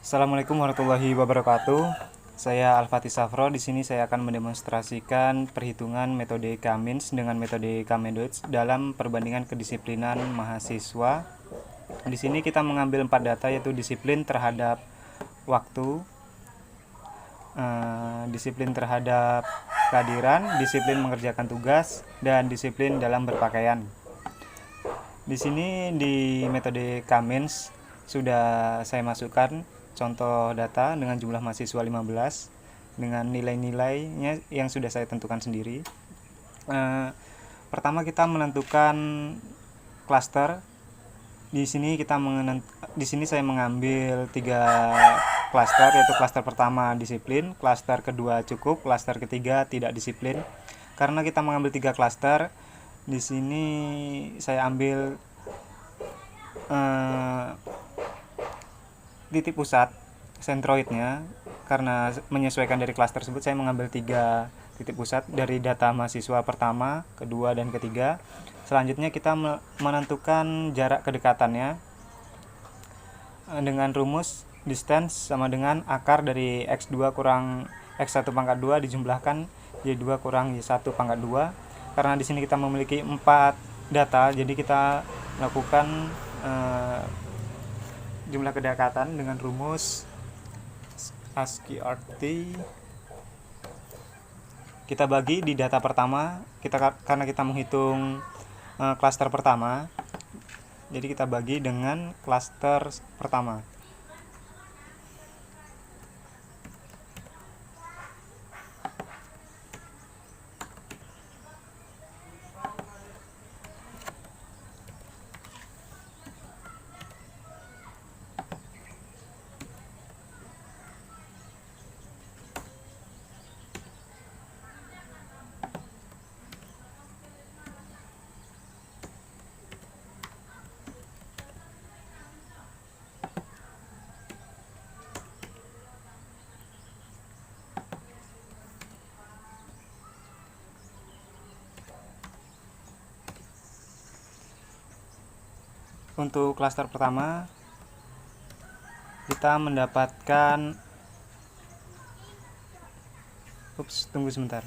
Assalamualaikum warahmatullahi wabarakatuh. Saya Al-Fatih Safro. Di sini saya akan mendemonstrasikan perhitungan metode Cummins dengan metode Cummins dalam perbandingan kedisiplinan mahasiswa. Di sini kita mengambil 4 data, yaitu disiplin terhadap waktu, disiplin terhadap kehadiran, disiplin mengerjakan tugas, dan disiplin dalam berpakaian. Di sini di metode Cummins sudah saya masukkan contoh data dengan jumlah mahasiswa 15 dengan nilai-nilainya yang sudah saya tentukan sendiri. Pertama kita menentukan klaster. Di sini saya mengambil 3 klaster, yaitu klaster pertama disiplin, klaster kedua cukup, klaster ketiga tidak disiplin. Karena kita mengambil 3 klaster, di sini saya ambil titik pusat sentroidnya. Karena menyesuaikan dari kelas tersebut, saya mengambil 3 titik pusat dari data mahasiswa pertama, kedua, dan ketiga. Selanjutnya kita menentukan jarak kedekatannya dengan rumus distance sama dengan akar dari x2 kurang x1 pangkat 2 dijumlahkan y2 kurang y1 pangkat 2. Karena di sini kita memiliki 4 data, jadi kita lakukan jumlah kedekatan dengan rumus ASCII-RT. Kita bagi di data pertama, karena kita menghitung klaster pertama, jadi kita bagi dengan klaster pertama. Untuk klaster pertama kita mendapatkan tunggu sebentar.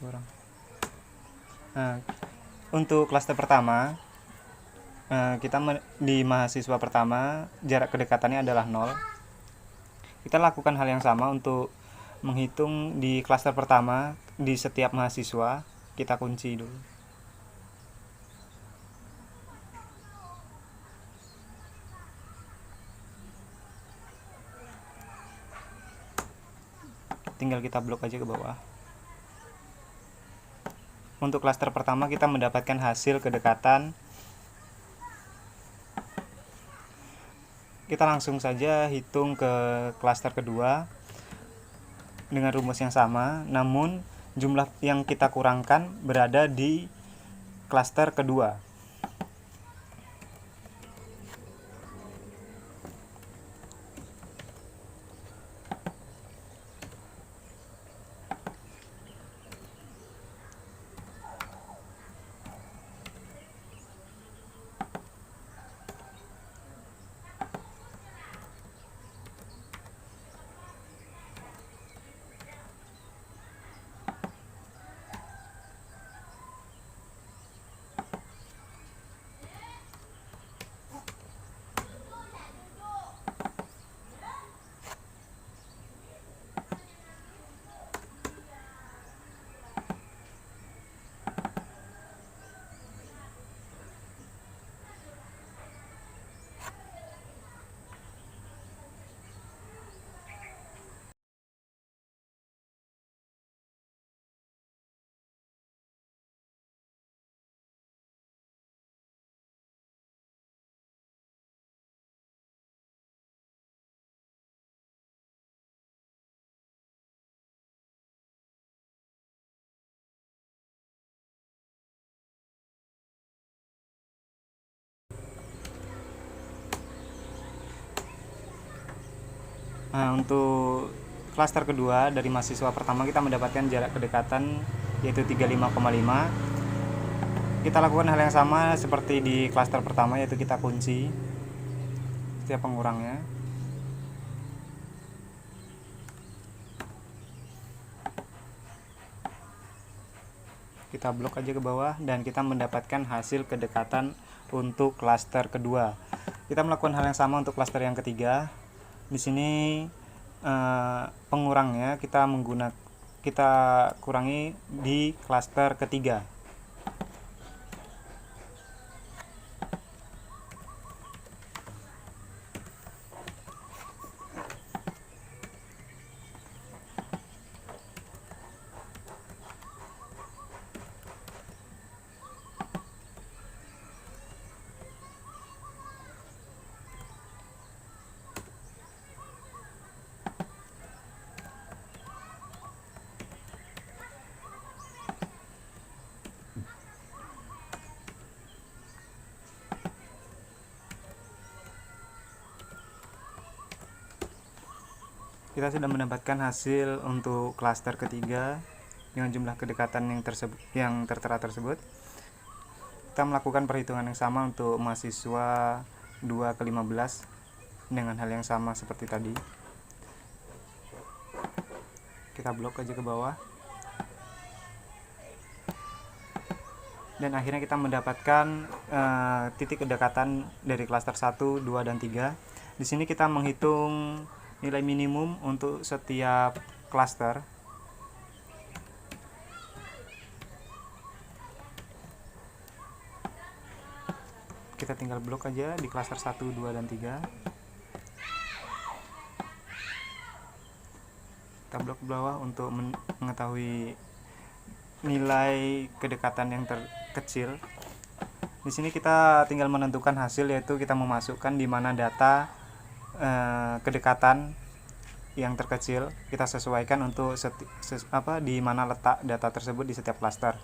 Kurang. Untuk klaster pertama kita di mahasiswa pertama jarak kedekatannya adalah 0. Kita lakukan hal yang sama untuk menghitung di klaster pertama di setiap mahasiswa. Kita kunci dulu. Tinggal kita blok aja ke bawah. Untuk klaster pertama kita mendapatkan hasil kedekatan. Kita langsung saja hitung ke klaster kedua dengan rumus yang sama, namun jumlah yang kita kurangkan berada di klaster kedua. Untuk klaster kedua dari mahasiswa pertama kita mendapatkan jarak kedekatan yaitu 35,5. kita lakukan hal yang sama seperti di klaster pertama, yaitu kita kunci setiap pengurangnya. Kita blok aja ke bawah dan kita mendapatkan hasil kedekatan untuk klaster kedua. Kita melakukan hal yang sama untuk klaster yang ketiga. Di sini pengurangnya kita kurangi di klaster ketiga. Kita sudah mendapatkan hasil untuk klaster ketiga dengan jumlah kedekatan yang tertera tersebut. Kita melakukan perhitungan yang sama untuk mahasiswa 2 ke 15 dengan hal yang sama seperti tadi. Kita blok aja ke bawah. Dan akhirnya kita mendapatkan titik kedekatan dari klaster 1, 2, dan 3. Di sini kita menghitung nilai minimum untuk setiap klaster. Kita tinggal blok aja di klaster 1, 2, dan 3. Kita blok ke bawah untuk mengetahui nilai kedekatan yang terkecil. Di sini kita tinggal menentukan hasil, yaitu kita memasukkan di mana data kedekatan yang terkecil, kita sesuaikan untuk di mana letak data tersebut di setiap klaster.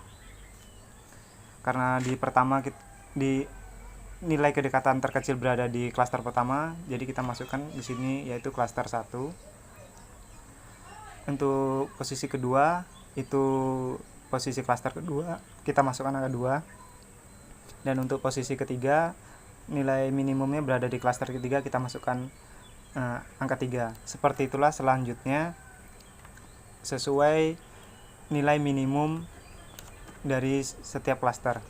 Karena di pertama di nilai kedekatan terkecil berada di klaster pertama, jadi kita masukkan di sini yaitu klaster 1. Untuk posisi kedua itu posisi klaster kedua, kita masukkan angka 2. Dan untuk posisi ketiga nilai minimumnya berada di klaster ketiga, kita masukkan angka 3. Seperti itulah selanjutnya sesuai nilai minimum dari setiap klaster.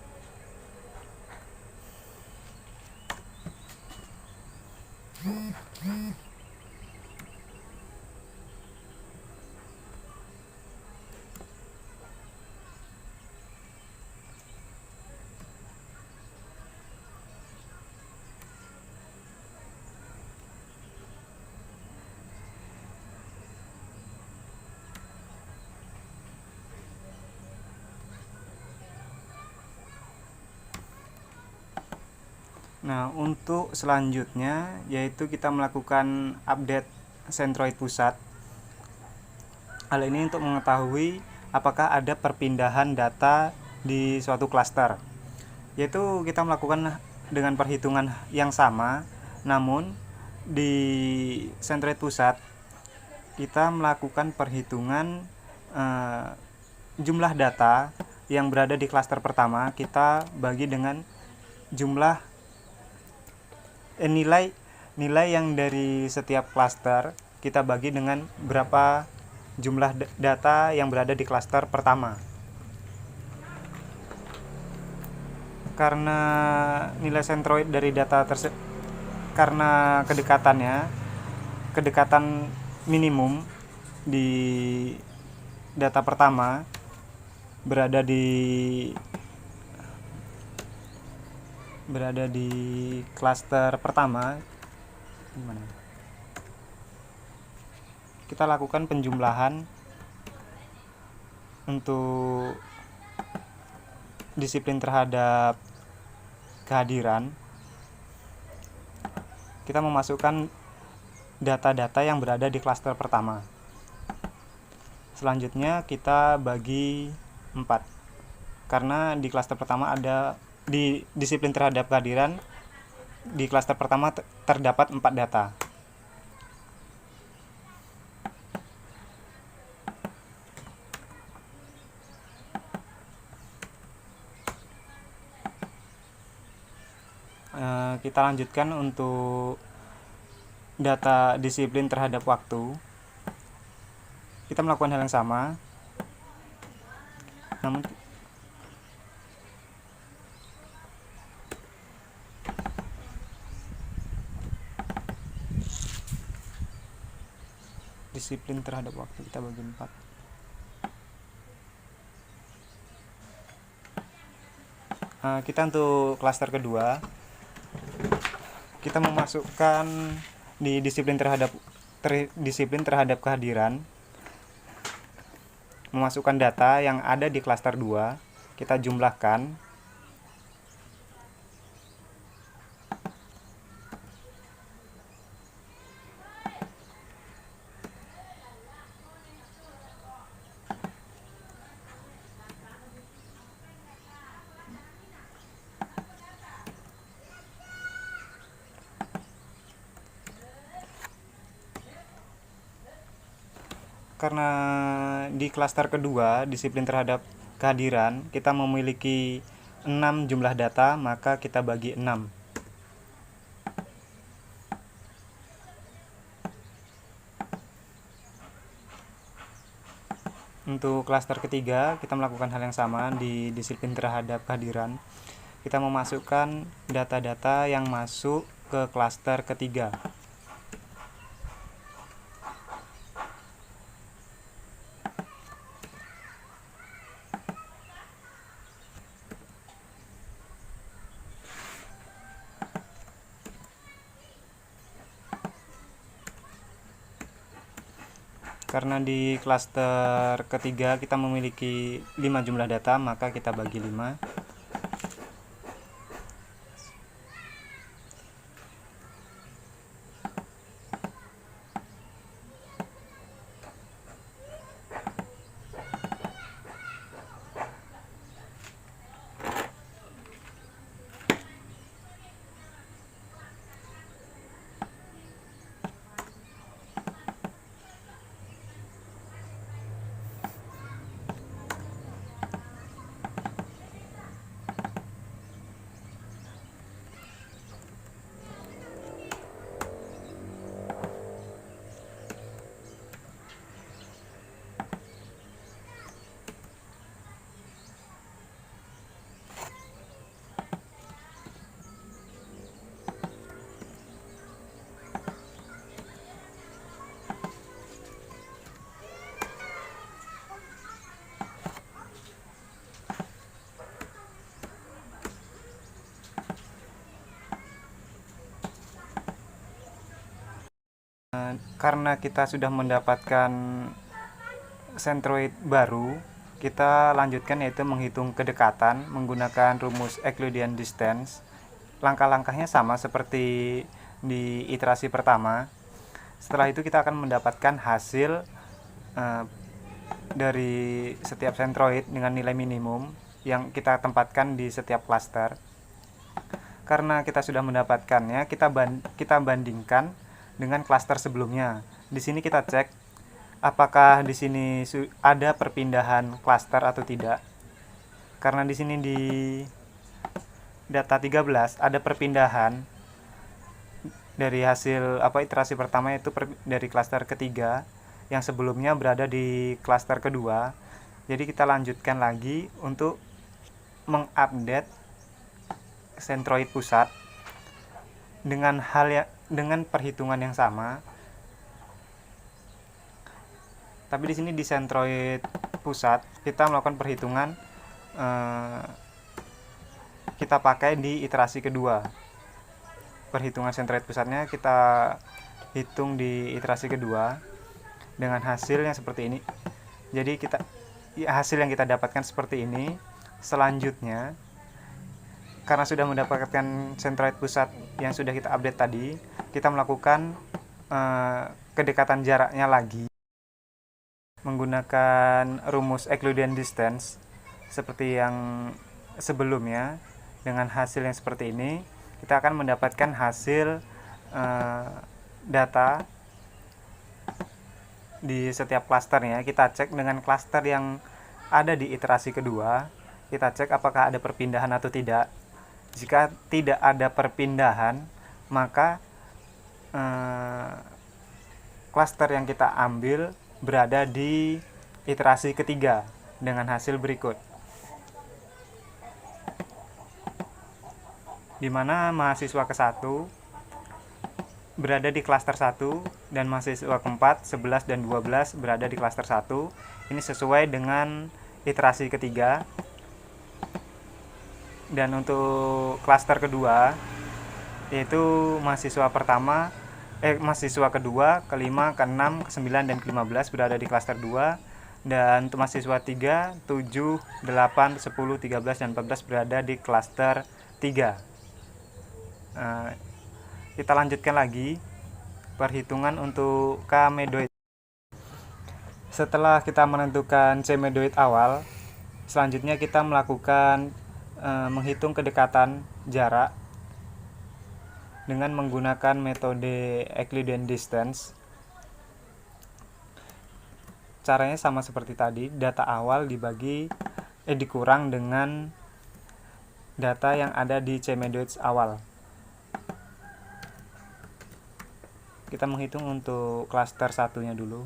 Nah, untuk selanjutnya yaitu kita melakukan update Centroid pusat. Hal ini untuk mengetahui apakah ada perpindahan data di suatu klaster. Yaitu kita melakukan dengan perhitungan yang sama, namun di Centroid pusat kita melakukan perhitungan jumlah data yang berada di klaster pertama, kita bagi dengan jumlah nilai yang dari setiap klaster kita bagi dengan berapa jumlah data yang berada di klaster pertama. Karena nilai centroid dari data karena kedekatan minimum di data pertama berada di klaster pertama, gimana? Kita lakukan penjumlahan untuk disiplin terhadap kehadiran. Kita memasukkan data-data yang berada di klaster pertama. Selanjutnya kita bagi 4. Karena di klaster pertama ada di disiplin terhadap kehadiran, di klaster pertama terdapat 4 data. Kita lanjutkan untuk data disiplin terhadap waktu. Kita melakukan hal yang sama, namun disiplin terhadap waktu kita bagi 4. Kita untuk klaster kedua, kita memasukkan di disiplin terhadap kehadiran, memasukkan data yang ada di klaster 2, kita jumlahkan. Karena di klaster kedua, disiplin terhadap kehadiran, kita memiliki 6 jumlah data, maka kita bagi 6. Untuk klaster ketiga, kita melakukan hal yang sama di disiplin terhadap kehadiran. Kita memasukkan data-data yang masuk ke klaster ketiga. Karena di klaster ketiga kita memiliki 5 jumlah data, maka kita bagi 5. Karena kita sudah mendapatkan centroid baru, kita lanjutkan yaitu menghitung kedekatan menggunakan rumus Euclidean distance. Langkah-langkahnya sama seperti di iterasi pertama. Setelah itu kita akan mendapatkan hasil dari setiap centroid dengan nilai minimum yang kita tempatkan di setiap klaster. Karena kita sudah mendapatkannya, kita bandingkan dengan klaster sebelumnya. Di sini kita cek apakah di sini ada perpindahan klaster atau tidak. Karena di sini di data 13 ada perpindahan dari hasil iterasi pertama, yaitu dari klaster ketiga yang sebelumnya berada di klaster kedua. Jadi kita lanjutkan lagi untuk mengupdate centroid pusat dengan perhitungan yang sama. Tapi di sini di centroid pusat kita melakukan perhitungan, kita pakai di iterasi kedua. Perhitungan centroid pusatnya kita hitung di iterasi kedua dengan hasil yang seperti ini. Jadi hasil yang kita dapatkan seperti ini. Selanjutnya, karena sudah mendapatkan centroid pusat yang sudah kita update tadi, kita melakukan kedekatan jaraknya lagi menggunakan rumus Euclidean distance seperti yang sebelumnya. Dengan hasil yang seperti ini, kita akan mendapatkan hasil data di setiap klasternya. Kita cek dengan klaster yang ada di iterasi kedua, kita cek apakah ada perpindahan atau tidak. Jika tidak ada perpindahan, maka klaster yang kita ambil berada di iterasi ketiga dengan hasil berikut, di mana mahasiswa ke-1 berada di klaster 1 dan mahasiswa ke-4, 11 dan 12 berada di klaster 1. Ini sesuai dengan iterasi ketiga. Dan untuk klaster kedua, yaitu mahasiswa kedua, ke-5, ke-6, ke-9 dan ke-15 berada di klaster 2. Dan untuk mahasiswa 3, 7, 8, 10, 13 dan 14 berada di klaster 3. Kita lanjutkan lagi perhitungan untuk K-medoid. Setelah kita menentukan C-medoid awal, selanjutnya kita melakukan menghitung kedekatan jarak dengan menggunakan metode Euclidean distance. Caranya sama seperti tadi, data awal dikurang dengan data yang ada di C-medoid awal. Kita menghitung untuk klaster satunya dulu.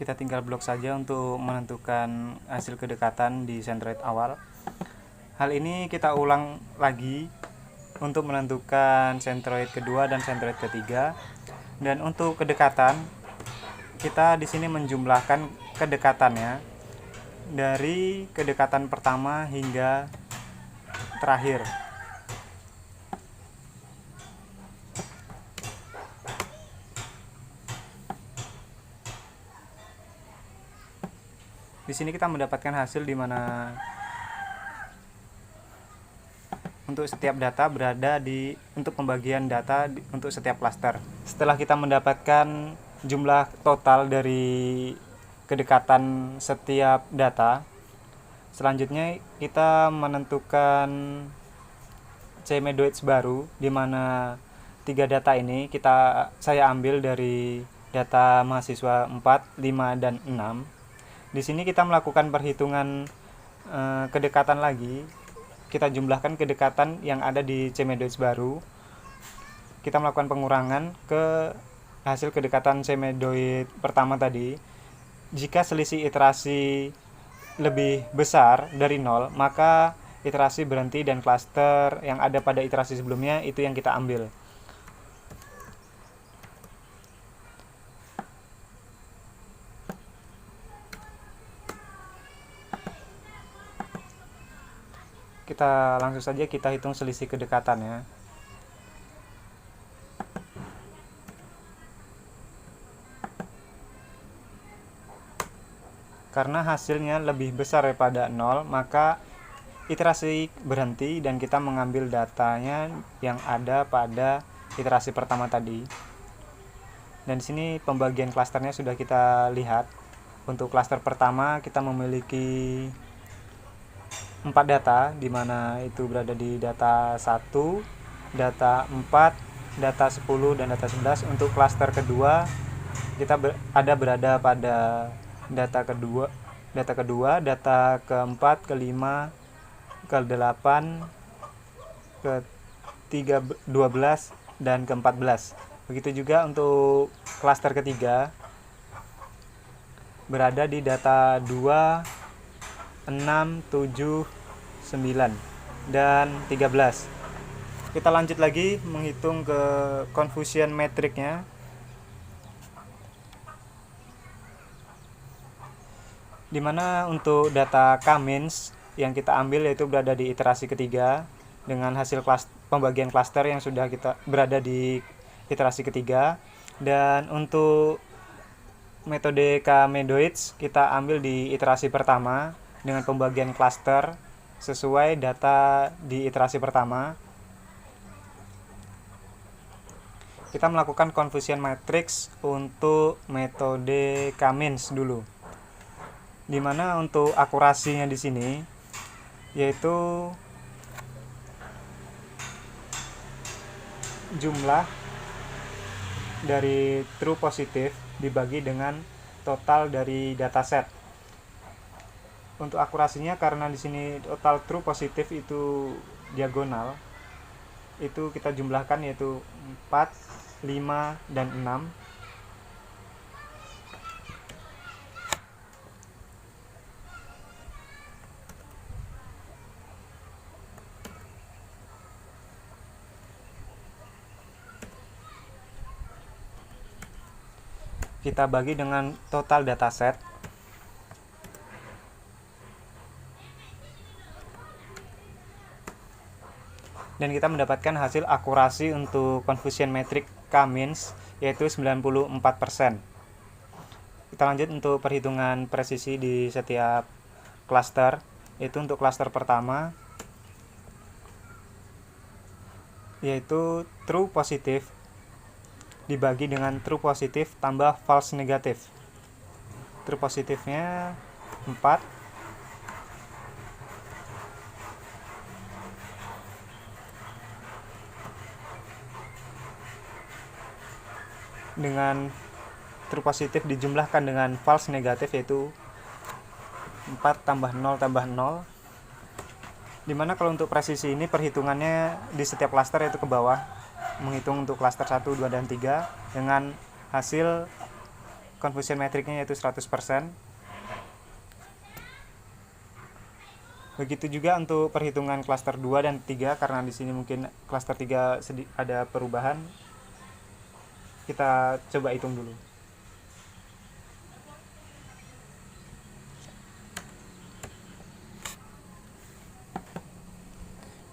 Kita tinggal blok saja untuk menentukan hasil kedekatan di centroid awal. Hal ini kita ulang lagi untuk menentukan centroid kedua dan centroid ketiga. Dan untuk kedekatan, kita di sini menjumlahkan kedekatannya dari kedekatan pertama hingga terakhir. Di sini kita mendapatkan hasil di mana untuk setiap data untuk pembagian data untuk setiap klaster. Setelah kita mendapatkan jumlah total dari kedekatan setiap data, selanjutnya kita menentukan C-medoids baru, di mana 3 data ini saya ambil dari data mahasiswa 4, 5 dan 6. Di sini kita melakukan perhitungan kedekatan lagi. Kita jumlahkan kedekatan yang ada di C-medoids baru. Kita melakukan pengurangan ke hasil kedekatan C-medoid pertama tadi. Jika selisih iterasi lebih besar dari 0, maka iterasi berhenti dan klaster yang ada pada iterasi sebelumnya itu yang kita ambil. Kita langsung saja kita hitung selisih kedekatannya. Karena hasilnya lebih besar daripada 0, maka iterasi berhenti dan kita mengambil datanya yang ada pada iterasi pertama tadi. Dan di sini pembagian klasternya sudah kita lihat. Untuk klaster pertama kita memiliki 4 data, di mana itu berada di data 1, data 4, data 10 dan data 11. Untuk klaster kedua kita berada pada data kedua, data keempat, kelima, ke-8, ke-12, dan ke-14. Begitu juga untuk klaster ketiga berada di data 2, 6, 7, 9, dan 13. Kita lanjut lagi menghitung ke confusion metricnya. Dimana untuk data K-means yang kita ambil yaitu berada di iterasi ketiga dengan hasil pembagian klaster yang sudah kita berada di iterasi ketiga. Dan untuk metode K-Medoids kita ambil di iterasi pertama dengan pembagian klaster sesuai data di iterasi pertama. Kita melakukan confusion matrix untuk metode K-means dulu. Dimana untuk akurasinya di sini yaitu jumlah dari true positif dibagi dengan total dari dataset. Untuk akurasinya karena di sini total true positif itu diagonal, itu kita jumlahkan yaitu 4, 5, dan 6. Kita bagi dengan total dataset. Dan kita mendapatkan hasil akurasi untuk confusion metric K-means yaitu 94%. Kita lanjut untuk perhitungan presisi di setiap klaster. Yaitu untuk klaster pertama yaitu true positif dibagi dengan true positif tambah false negatif. True positifnya 4, dengan true positif dijumlahkan dengan false negatif yaitu 4 tambah 0 tambah 0. Dimana kalau untuk presisi ini perhitungannya di setiap klaster yaitu ke bawah, menghitung untuk klaster 1, 2, dan 3 dengan hasil confusion metricnya yaitu 100%. Begitu juga untuk perhitungan klaster 2 dan 3 karena di sini mungkin klaster 3 ada perubahan. Kita coba hitung dulu.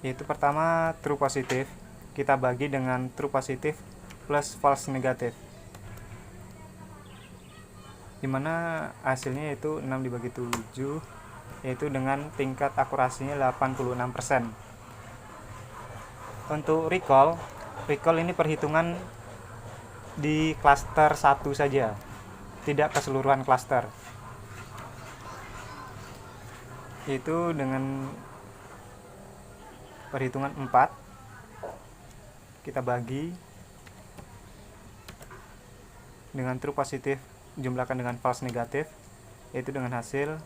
Yaitu pertama true positif kita bagi dengan true positif plus false negatif, dimana hasilnya yaitu 6 dibagi 7 yaitu dengan tingkat akurasinya 86%. Untuk recall ini perhitungan di klaster 1 saja, tidak keseluruhan klaster, yaitu dengan perhitungan 4 kita bagi dengan true positif jumlahkan dengan false negatif yaitu dengan hasil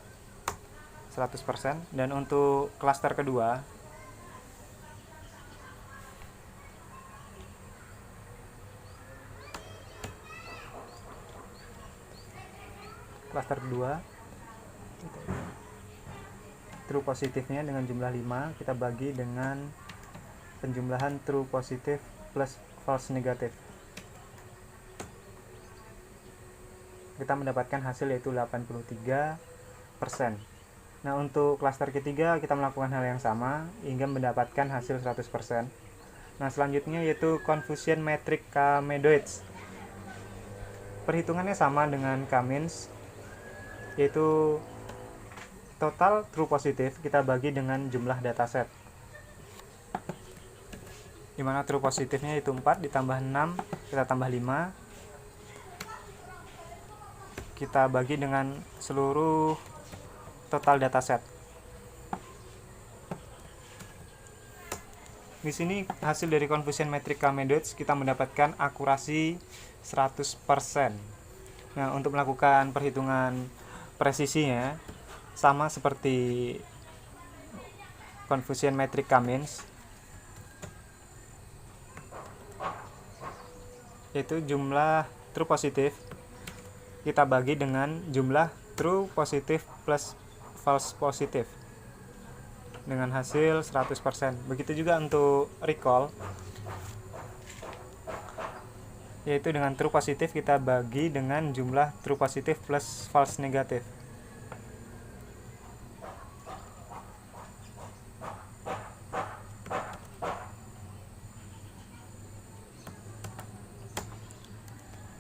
100%. Dan untuk klaster kedua true positifnya dengan jumlah 5 kita bagi dengan penjumlahan true positif plus false negatif, kita mendapatkan hasil yaitu 83%. Nah untuk klaster ketiga kita melakukan hal yang sama hingga mendapatkan hasil 100%. Nah selanjutnya yaitu confusion metric K-Medoids. Perhitungannya sama dengan K-means, yaitu total true positif kita bagi dengan jumlah dataset, dimana true positifnya itu 4 ditambah 6 kita tambah 5, kita bagi dengan seluruh total dataset. Di sini hasil dari confusion metric K-Medoids kita mendapatkan akurasi 100%. Nah untuk melakukan perhitungan presisinya sama seperti confusion matrix Cummins, yaitu jumlah true positif kita bagi dengan jumlah true positif plus false positif dengan hasil 100%. Begitu juga untuk recall, yaitu dengan true positif kita bagi dengan jumlah true positif plus false negatif.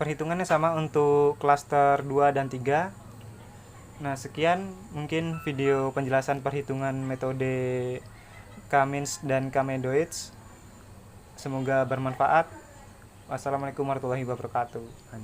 Perhitungannya sama untuk klaster 2 dan 3. Nah, sekian mungkin video penjelasan perhitungan metode Cummins dan Camedoids. Semoga bermanfaat. Wassalamualaikum warahmatullahi wabarakatuh.